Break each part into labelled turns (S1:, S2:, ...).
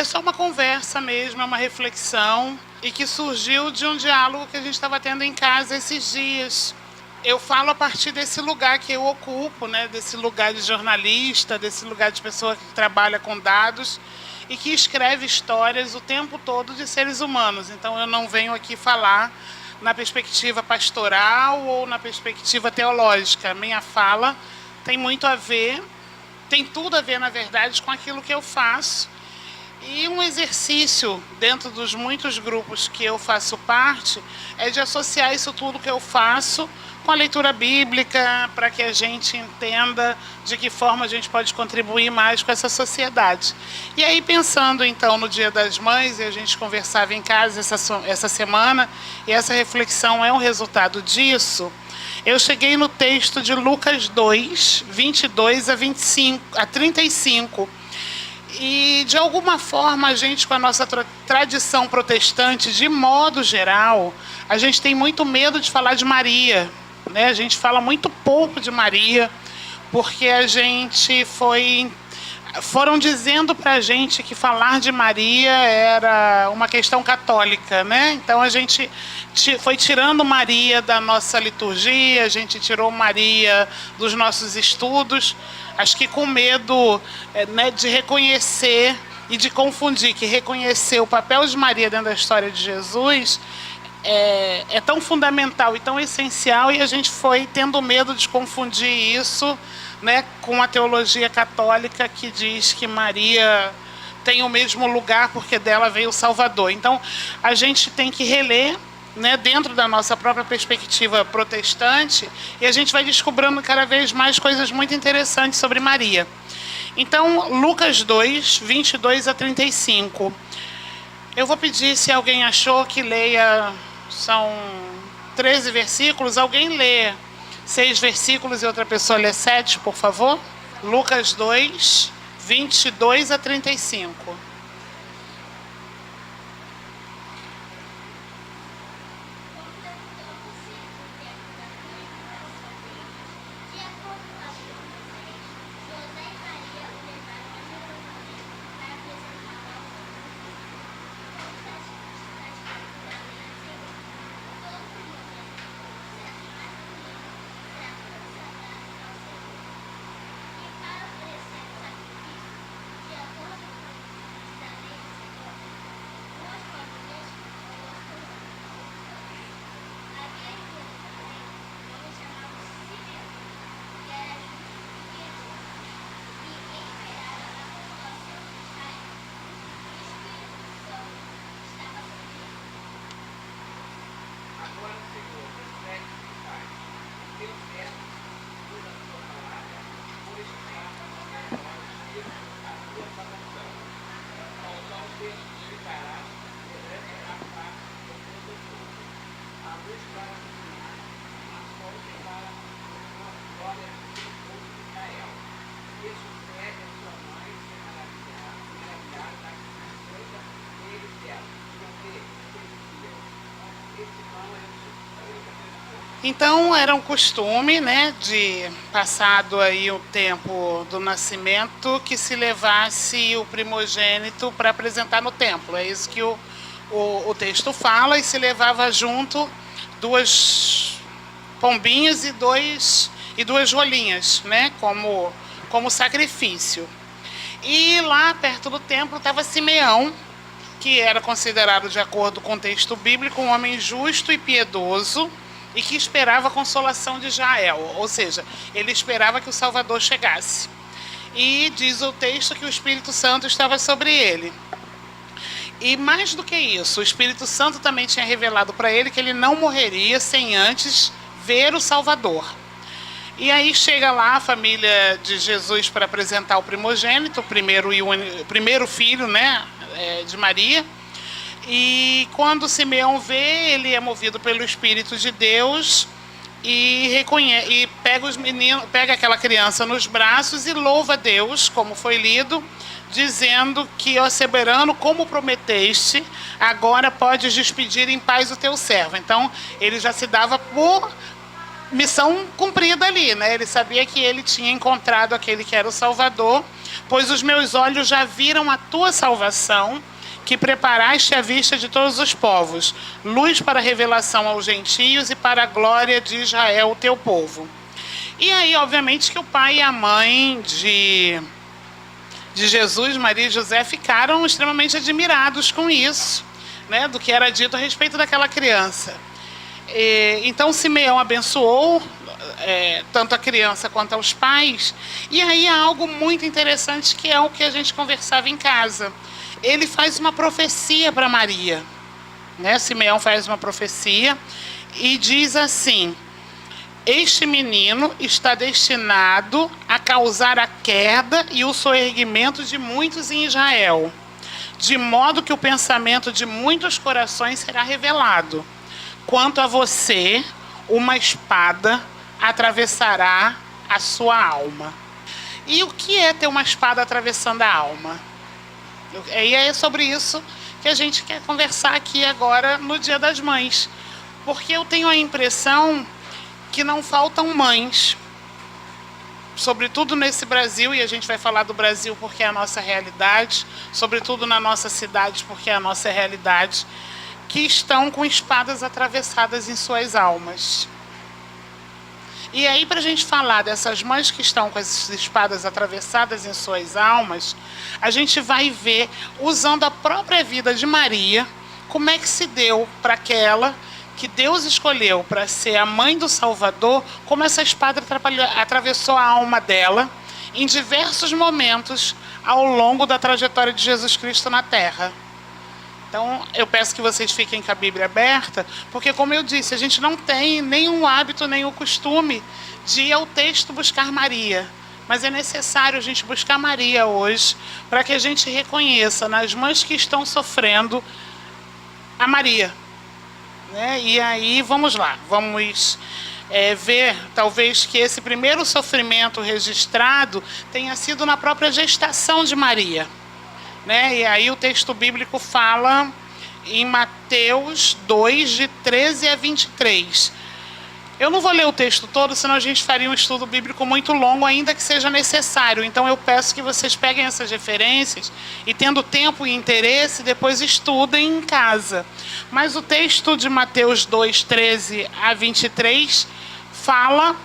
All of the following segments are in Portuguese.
S1: só uma conversa mesmo, é uma reflexão, e que surgiu de um diálogo que a gente estava tendo em casa esses dias. Eu falo a partir desse lugar que eu ocupo, né, desse lugar de jornalista, desse lugar de pessoa que trabalha com dados e que escreve histórias o tempo todo de seres humanos. Então, eu não venho aqui falar na perspectiva pastoral ou na perspectiva teológica. A minha fala tem muito a ver, tem tudo a ver, na verdade, com aquilo que eu faço. E um exercício dentro dos muitos grupos que eu faço parte é de associar isso tudo que eu faço com a leitura bíblica, para que a gente entenda de que forma a gente pode contribuir mais com essa sociedade. E aí, pensando então no Dia das Mães, e a gente conversava em casa essa semana, e essa reflexão é um resultado disso, eu cheguei no texto de Lucas 2, 22 a 35. E, de alguma forma, a gente, com a nossa tradição protestante, de modo geral, a gente tem muito medo de falar de Maria, né? A gente fala muito pouco de Maria, porque a gente foram dizendo para a gente que falar de Maria era uma questão católica, né? Então, a gente foi tirando Maria da nossa liturgia, a gente tirou Maria dos nossos estudos, acho que com medo, né, de reconhecer e de confundir, que reconhecer o papel de Maria dentro da história de Jesus é tão fundamental e tão essencial, e a gente foi tendo medo de confundir isso, né, com a teologia católica que diz que Maria tem o mesmo lugar porque dela veio o Salvador. Então, a gente tem que reler, né, dentro da nossa própria perspectiva protestante, e a gente vai descobrindo cada vez mais coisas muito interessantes sobre Maria. Então, Lucas 2, 22 a 35. Eu vou pedir, se alguém achou, que leia, são 13 versículos, alguém lê 6 versículos e outra pessoa lê 7, por favor. Lucas 2, 22 a 35. Então, era um costume, né, de, passado aí o tempo do nascimento, que se levasse o primogênito para apresentar no templo. É isso que o texto fala, e se levava junto 2 pombinhas e duas rolinhas, né, como sacrifício. E lá perto do templo estava Simeão, que era considerado, de acordo com o texto bíblico, um homem justo e piedoso, e que esperava a consolação de Israel, ou seja, ele esperava que o Salvador chegasse. E diz o texto que o Espírito Santo estava sobre ele. E mais do que isso, o Espírito Santo também tinha revelado para ele que ele não morreria sem antes ver o Salvador. E aí chega lá a família de Jesus para apresentar o primogênito, o primeiro filho, né, de Maria. E quando Simeão vê, ele é movido pelo Espírito de Deus e pega aquela criança nos braços e louva a Deus, como foi lido, dizendo que, ó soberano, como prometeste, agora podes despedir em paz o teu servo. Então, ele já se dava por missão cumprida ali, né? Ele sabia que ele tinha encontrado aquele que era o Salvador, pois os meus olhos já viram a tua salvação, que preparaste à vista de todos os povos, luz para a revelação aos gentios e para a glória de Israel, o teu povo. E aí, obviamente, que o pai e a mãe de Jesus, Maria e José, ficaram extremamente admirados com isso, né, do que era dito a respeito daquela criança. Então Simeão abençoou tanto a criança quanto aos pais. E aí há algo muito interessante, que é o que a gente conversava em casa. Ele faz uma profecia para Maria, né? Simeão faz uma profecia e diz assim: este menino está destinado a causar a queda e o soerguimento de muitos em Israel, de modo que o pensamento de muitos corações será revelado. Quanto a você, uma espada atravessará a sua alma. E o que é ter uma espada atravessando a alma? E é sobre isso que a gente quer conversar aqui agora no Dia das Mães. Porque eu tenho a impressão que não faltam mães, sobretudo nesse Brasil, e a gente vai falar do Brasil porque é a nossa realidade, sobretudo na nossa cidade porque é a nossa realidade, que estão com espadas atravessadas em suas almas. E aí, para a gente falar dessas mães que estão com essas espadas atravessadas em suas almas, a gente vai ver, usando a própria vida de Maria, como é que se deu para aquela que Deus escolheu para ser a mãe do Salvador, como essa espada atravessou a alma dela em diversos momentos ao longo da trajetória de Jesus Cristo na Terra. Então, eu peço que vocês fiquem com a Bíblia aberta, porque, como eu disse, a gente não tem nenhum hábito, nem o costume de ir ao texto buscar Maria. Mas é necessário a gente buscar Maria hoje, para que a gente reconheça nas mães que estão sofrendo a Maria, né? E aí, vamos lá, vamos ver, talvez, que esse primeiro sofrimento registrado tenha sido na própria gestação de Maria. Né? E aí o texto bíblico fala em Mateus 2, de 13 a 23. Eu não vou ler o texto todo, senão a gente faria um estudo bíblico muito longo, ainda que seja necessário. Então eu peço que vocês peguem essas referências e, tendo tempo e interesse, depois estudem em casa. Mas o texto de Mateus 2, 13 a 23 fala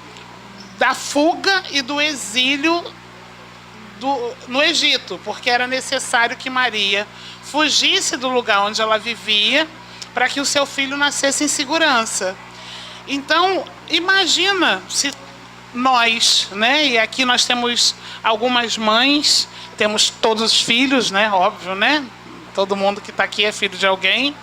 S1: da fuga e do exílio no Egito, porque era necessário que Maria fugisse do lugar onde ela vivia para que o seu filho nascesse em segurança. Então, imagina se nós, né? E aqui nós temos algumas mães, temos todos os filhos, né? Óbvio, né? Todo mundo que está aqui é filho de alguém,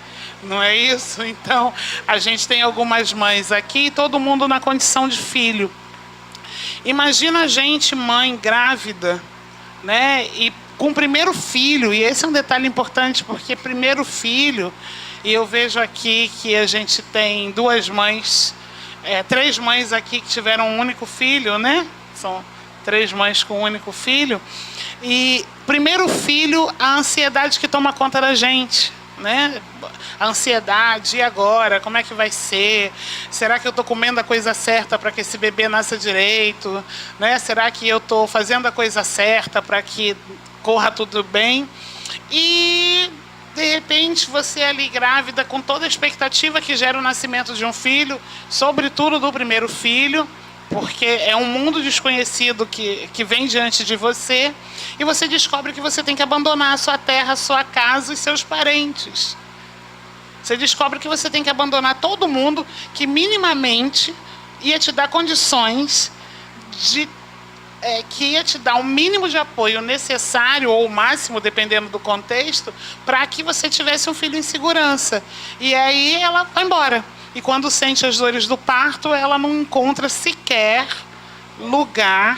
S1: não é isso? Então, a gente tem algumas mães aqui, todo mundo na condição de filho. Imagina a gente, mãe grávida, né? E com o primeiro filho, e esse é um detalhe importante, porque primeiro filho, e eu vejo aqui que a gente tem duas mães, três mães aqui que tiveram um único filho, né? São três mães com um único filho. E primeiro filho, a ansiedade que toma conta da gente, né? A ansiedade, e agora? Como é que vai ser? Será que eu estou comendo a coisa certa para que esse bebê nasça direito? Né? Será que eu estou fazendo a coisa certa para que corra tudo bem? E, de repente, você ali grávida, com toda a expectativa que gera o nascimento de um filho, sobretudo do primeiro filho, porque é um mundo desconhecido que vem diante de você, e você descobre que você tem que abandonar a sua terra, a sua casa e seus parentes. Você descobre que você tem que abandonar todo mundo que minimamente ia te dar condições que ia te dar o mínimo de apoio necessário, ou o máximo, dependendo do contexto, para que você tivesse um filho em segurança. E aí ela vai embora. E quando sente as dores do parto, ela não encontra sequer lugar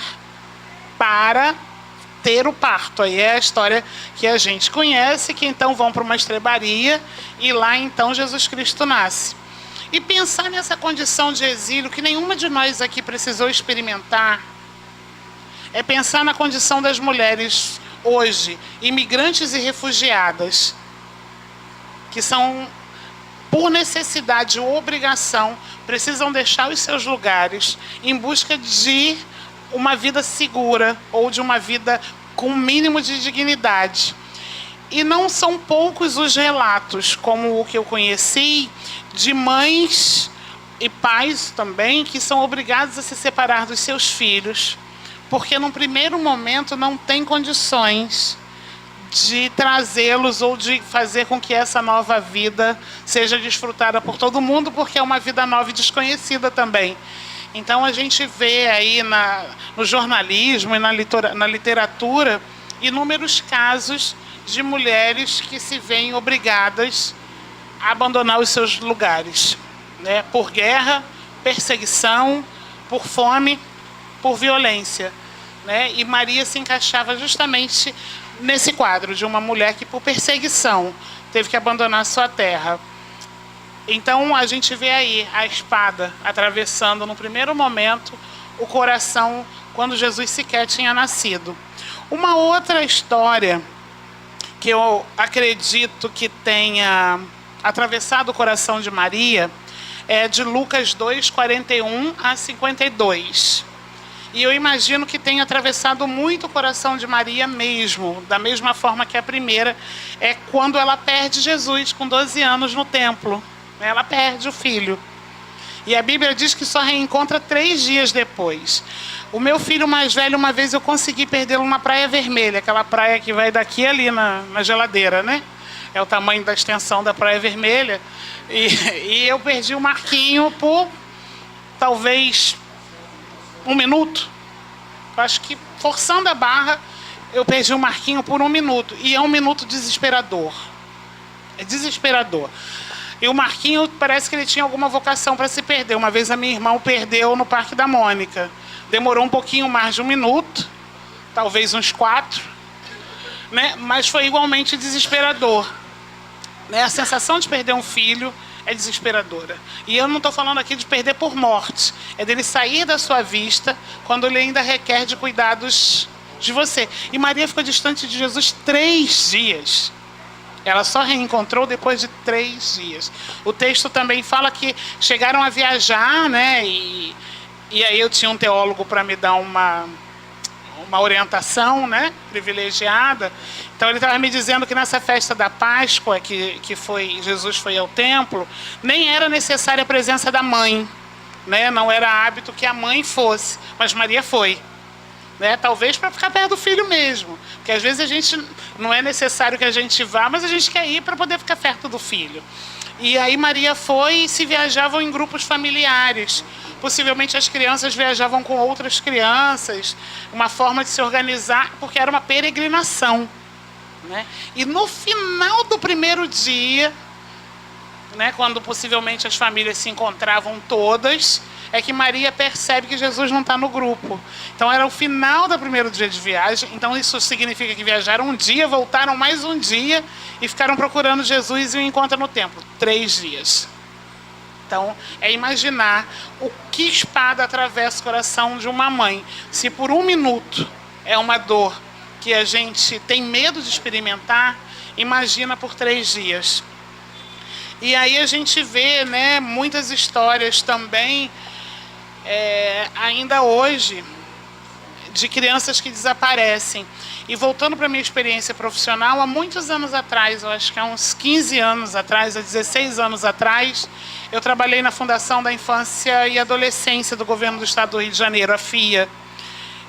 S1: para ter o parto. Aí é a história que a gente conhece, que então vão para uma estrebaria e lá então Jesus Cristo nasce. E pensar nessa condição de exílio que nenhuma de nós aqui precisou experimentar, é pensar na condição das mulheres hoje, imigrantes e refugiadas, que são por necessidade ou obrigação, precisam deixar os seus lugares em busca de uma vida segura ou de uma vida com um mínimo de dignidade. E não são poucos os relatos, como o que eu conheci, de mães e pais também que são obrigados a se separar dos seus filhos, porque num primeiro momento não tem condições de trazê-los ou de fazer com que essa nova vida seja desfrutada por todo mundo, porque é uma vida nova e desconhecida também. Então a gente vê aí no jornalismo e na literatura inúmeros casos de mulheres que se veem obrigadas a abandonar os seus lugares, né? Por guerra, perseguição, por fome, por violência, né? E Maria se encaixava justamente nesse quadro de uma mulher que, por perseguição, teve que abandonar sua terra. Então a gente vê aí a espada atravessando no primeiro momento o coração quando Jesus sequer tinha nascido. Uma outra história que eu acredito que tenha atravessado o coração de Maria é de Lucas 2, 41 a 52. E eu imagino que tenha atravessado muito o coração de Maria mesmo, da mesma forma que a primeira, é quando ela perde Jesus com 12 anos no templo. Ela perde o filho. E a Bíblia diz que só reencontra 3 dias depois. O meu filho mais velho, uma vez eu consegui perdê-lo na Praia Vermelha, aquela praia que vai daqui ali na geladeira, né? É o tamanho da extensão da Praia Vermelha. E eu perdi o Marquinho por talvez 1 minuto. Eu acho que, forçando a barra, eu perdi o Marquinho por 1 minuto. E é um minuto desesperador. É desesperador. E o Marquinho parece que ele tinha alguma vocação para se perder. Uma vez a minha irmã o perdeu no Parque da Mônica. Demorou um pouquinho mais de 1 minuto, talvez uns 4, né? Mas foi igualmente desesperador. Né? A sensação de perder um filho é desesperadora. E eu não estou falando aqui de perder por morte. É dele sair da sua vista quando ele ainda requer de cuidados de você. E Maria ficou distante de Jesus 3 dias. Ela só reencontrou depois de 3 dias. O texto também fala que chegaram a viajar, né? E aí eu tinha um teólogo para me dar uma orientação, né? Privilegiada. Então ele estava me dizendo que nessa festa da Páscoa, Jesus foi ao templo, nem era necessária a presença da mãe, né? Não era hábito que a mãe fosse, mas Maria foi. Né? Talvez para ficar perto do filho mesmo. Porque às vezes a gente não é necessário que a gente vá, mas a gente quer ir para poder ficar perto do filho. E aí Maria foi e se viajavam em grupos familiares. Possivelmente as crianças viajavam com outras crianças, uma forma de se organizar, porque era uma peregrinação. Né? E no final do primeiro dia, né, quando possivelmente as famílias se encontravam todas, é que Maria percebe que Jesus não está no grupo. Então era o final do primeiro dia de viagem. Então isso significa que viajaram um dia, voltaram mais um dia e ficaram procurando Jesus e o encontram no templo. 3 dias. Então é imaginar o que espada atravessa o coração de uma mãe. Se por 1 minuto é uma dor que a gente tem medo de experimentar, imagina por 3 dias. E aí a gente vê, né, muitas histórias também, ainda hoje, de crianças que desaparecem. E voltando para a minha experiência profissional, há muitos anos atrás, eu acho que há uns 15 anos atrás, há 16 anos atrás, eu trabalhei na Fundação da Infância e Adolescência do Governo do Estado do Rio de Janeiro, a FIA,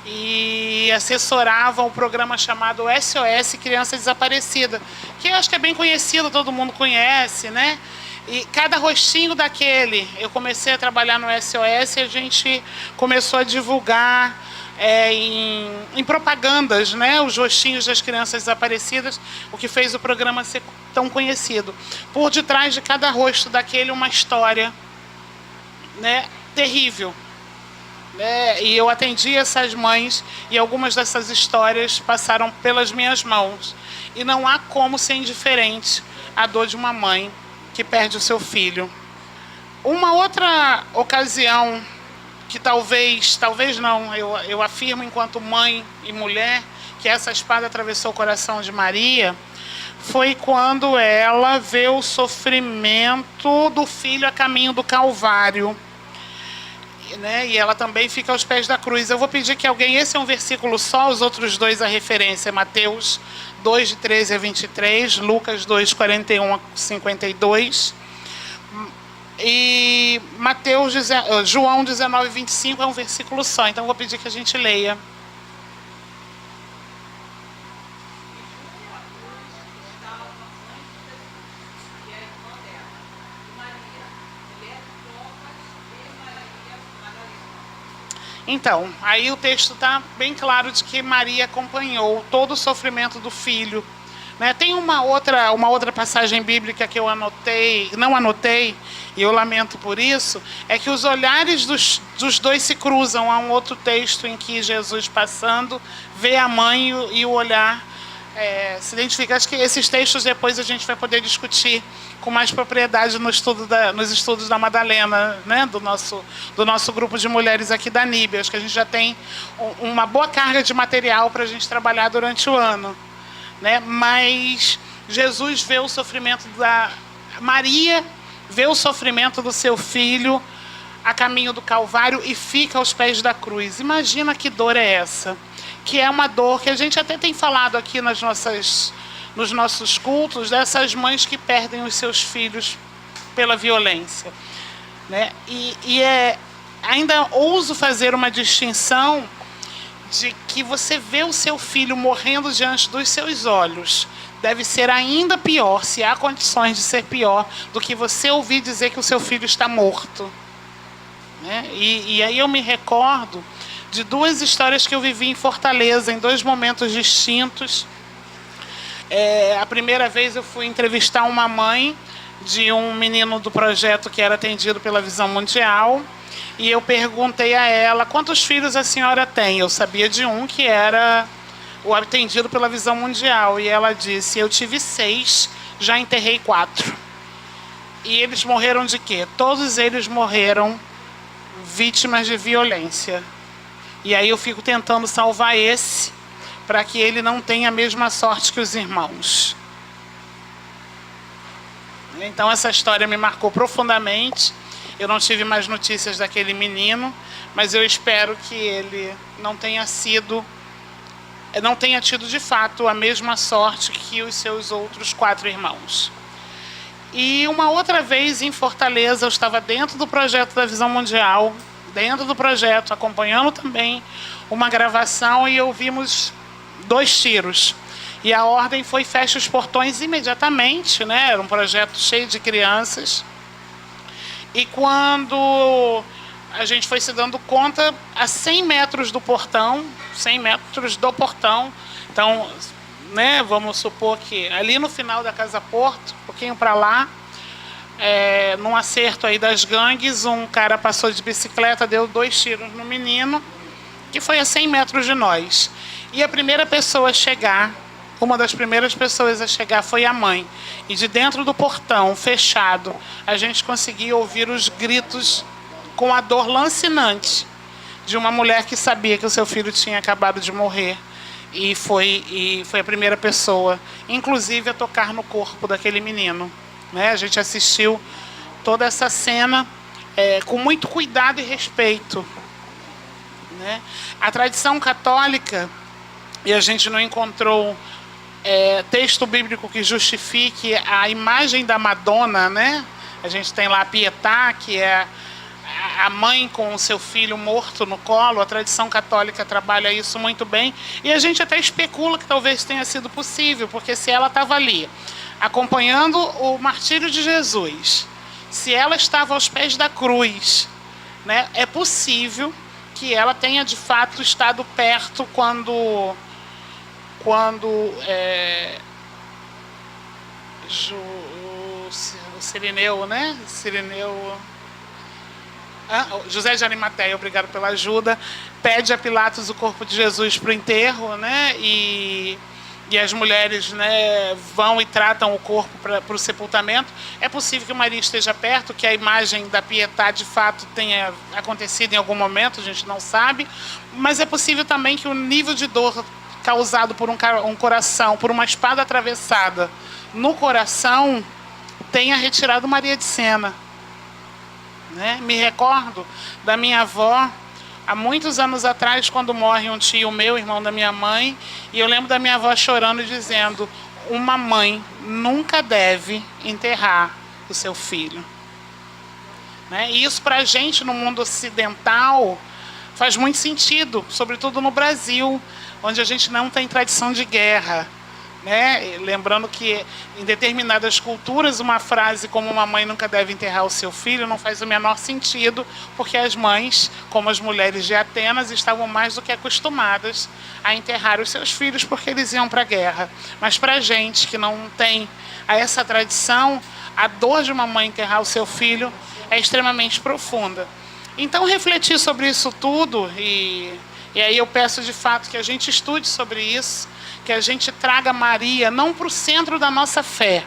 S1: e assessorava um programa chamado SOS Criança Desaparecida, que eu acho que é bem conhecido, todo mundo conhece, né? E cada rostinho daquele, eu comecei a trabalhar no SOS e a gente começou a divulgar em propagandas, né, os rostinhos das crianças desaparecidas, o que fez o programa ser tão conhecido. Por detrás de cada rosto daquele, uma história, né, terrível. E eu atendi essas mães e algumas dessas histórias passaram pelas minhas mãos. E não há como ser indiferente à dor de uma mãe que perde o seu filho. Uma outra ocasião que talvez não, eu afirmo enquanto mãe e mulher, que essa espada atravessou o coração de Maria, foi quando ela vê o sofrimento do filho a caminho do Calvário. Né? E ela também fica aos pés da cruz. Eu vou pedir que alguém, esse é um versículo só, os outros dois a referência, Mateus 2, de 13 a 23, Lucas 2, 41 a 52, e João 19, 25 é um versículo só, então eu vou pedir que a gente leia. Então, aí o texto está bem claro de que Maria acompanhou todo o sofrimento do filho. Né? Tem uma outra passagem bíblica que eu não anotei, e eu lamento por isso, é que os olhares dos dois se cruzam. Há um outro texto em que Jesus passando, vê a mãe e o olhar se identifica. Acho que esses textos depois a gente vai poder discutir com mais propriedade nos estudos da Madalena, né? do nosso grupo de mulheres aqui da NIB. Acho que a gente já tem uma boa carga de material para a gente trabalhar durante o ano. Né? Mas Jesus vê o sofrimento Maria vê o sofrimento do seu filho a caminho do Calvário e fica aos pés da cruz. Imagina que dor é essa, que é uma dor que a gente até tem falado aqui nos nossos cultos, dessas mães que perdem os seus filhos pela violência. Né? Ainda ouso fazer uma distinção de que você vê o seu filho morrendo diante dos seus olhos. Deve ser ainda pior, se há condições de ser pior, do que você ouvir dizer que o seu filho está morto. Né? E aí eu me recordo de duas histórias que eu vivi em Fortaleza, em dois momentos distintos. A primeira vez eu fui entrevistar uma mãe de um menino do projeto que era atendido pela Visão Mundial, e eu perguntei a ela: quantos filhos a senhora tem? Eu sabia de um que era o atendido pela Visão Mundial, e ela disse: eu tive 6, já enterrei 4. E eles morreram de quê? Todos eles morreram vítimas de violência. E aí eu fico tentando salvar esse, para que ele não tenha a mesma sorte que os irmãos. Então essa história me marcou profundamente. Eu não tive mais notícias daquele menino, mas eu espero que ele não tenha tido de fato a mesma sorte que os seus outros 4 irmãos. E uma outra vez em Fortaleza, eu estava dentro do projeto da Visão Mundial, dentro do projeto, acompanhando também uma gravação, e ouvimos 2 tiros. E a ordem foi: feche os portões imediatamente, né? Era um projeto cheio de crianças. E quando a gente foi se dando conta, a 100 metros do portão, então, né, vamos supor que ali no final da Casa Porto, um pouquinho para lá, num acerto aí das gangues, um cara passou de bicicleta, deu 2 tiros no menino, que foi a 100 metros de nós. E a primeira pessoa a chegar, uma das primeiras pessoas a chegar foi a mãe. E de dentro do portão fechado, a gente conseguia ouvir os gritos com a dor lancinante de uma mulher que sabia que o seu filho tinha acabado de morrer. E foi a primeira pessoa, inclusive, a tocar no corpo daquele menino. Né? A gente assistiu toda essa cena com muito cuidado e respeito. Né? A tradição católica, e a gente não encontrou texto bíblico que justifique a imagem da Madonna, né? A gente tem lá a Pietà, que é a mãe com o seu filho morto no colo. A tradição católica trabalha isso muito bem, e a gente até especula que talvez tenha sido possível, porque se ela estava ali acompanhando o martírio de Jesus, se ela estava aos pés da cruz, né, é possível que ela tenha de fato estado perto quando o Cirineu, né? José de Arimateia, obrigado pela ajuda, pede a Pilatos o corpo de Jesus para o enterro, né? E as mulheres, né, vão e tratam o corpo para o sepultamento. É possível que Maria esteja perto, que a imagem da Pietà de fato tenha acontecido em algum momento, a gente não sabe, mas é possível também que o nível de dor causado por um coração, por uma espada atravessada no coração, tenha retirado Maria de cena. Né? Me recordo da minha avó, há muitos anos atrás, quando morre um tio meu, irmão da minha mãe, e eu lembro da minha avó chorando e dizendo: uma mãe nunca deve enterrar o seu filho. Né? E isso para a gente no mundo ocidental faz muito sentido, sobretudo no Brasil, onde a gente não tem tradição de guerra. Né? Lembrando que em determinadas culturas uma frase como uma mãe nunca deve enterrar o seu filho não faz o menor sentido, porque as mães, como as mulheres de Atenas, estavam mais do que acostumadas a enterrar os seus filhos porque eles iam para a guerra. Mas para a gente que não tem essa tradição, a dor de uma mãe enterrar o seu filho é extremamente profunda. Então refletir sobre isso tudo, e aí eu peço de fato que a gente estude sobre isso, que a gente traga Maria não para o centro da nossa fé,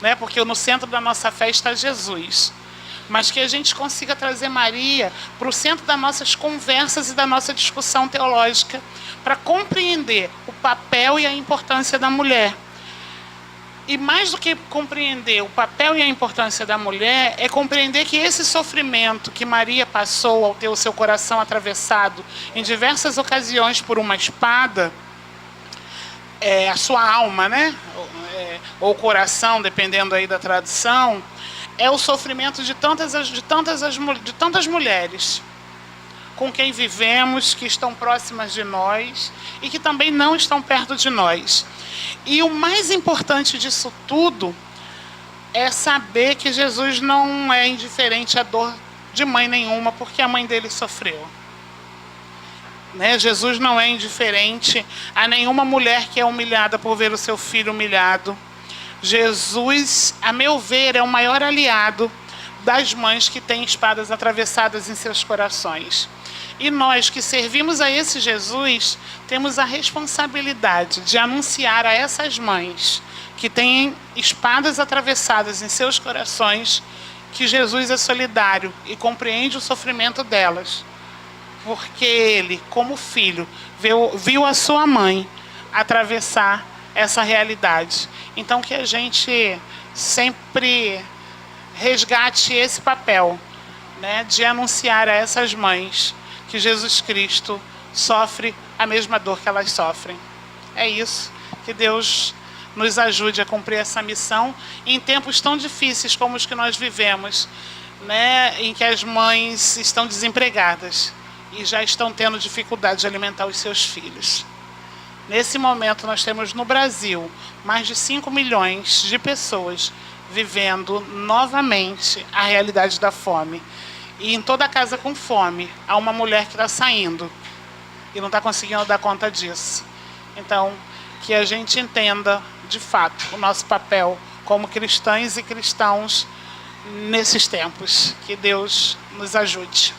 S1: né? Porque no centro da nossa fé está Jesus, mas que a gente consiga trazer Maria para o centro das nossas conversas e da nossa discussão teológica, para compreender o papel e a importância da mulher. E mais do que compreender o papel e a importância da mulher, é compreender que esse sofrimento que Maria passou ao ter o seu coração atravessado em diversas ocasiões por uma espada, a sua alma, né? Ou coração, dependendo aí da tradução, é o sofrimento de tantas mulheres com quem vivemos, que estão próximas de nós e que também não estão perto de nós. E o mais importante disso tudo é saber que Jesus não é indiferente à dor de mãe nenhuma, porque a mãe dele sofreu. Né? Jesus não é indiferente a nenhuma mulher que é humilhada por ver o seu filho humilhado. Jesus, a meu ver, é o maior aliado das mães que têm espadas atravessadas em seus corações. E nós que servimos a esse Jesus, temos a responsabilidade de anunciar a essas mães que têm espadas atravessadas em seus corações que Jesus é solidário e compreende o sofrimento delas. Porque ele, como filho, viu a sua mãe atravessar essa realidade. Então que a gente sempre resgate esse papel, né, de anunciar a essas mães que Jesus Cristo sofre a mesma dor que elas sofrem. É isso. Que Deus nos ajude a cumprir essa missão em tempos tão difíceis como os que nós vivemos, né, em que as mães estão desempregadas e já estão tendo dificuldade de alimentar os seus filhos. Nesse momento, nós temos no Brasil mais de 5 milhões de pessoas vivendo novamente a realidade da fome. E em toda casa com fome, há uma mulher que está saindo e não está conseguindo dar conta disso. Então, que a gente entenda, de fato, o nosso papel como cristãs e cristãos nesses tempos. Que Deus nos ajude.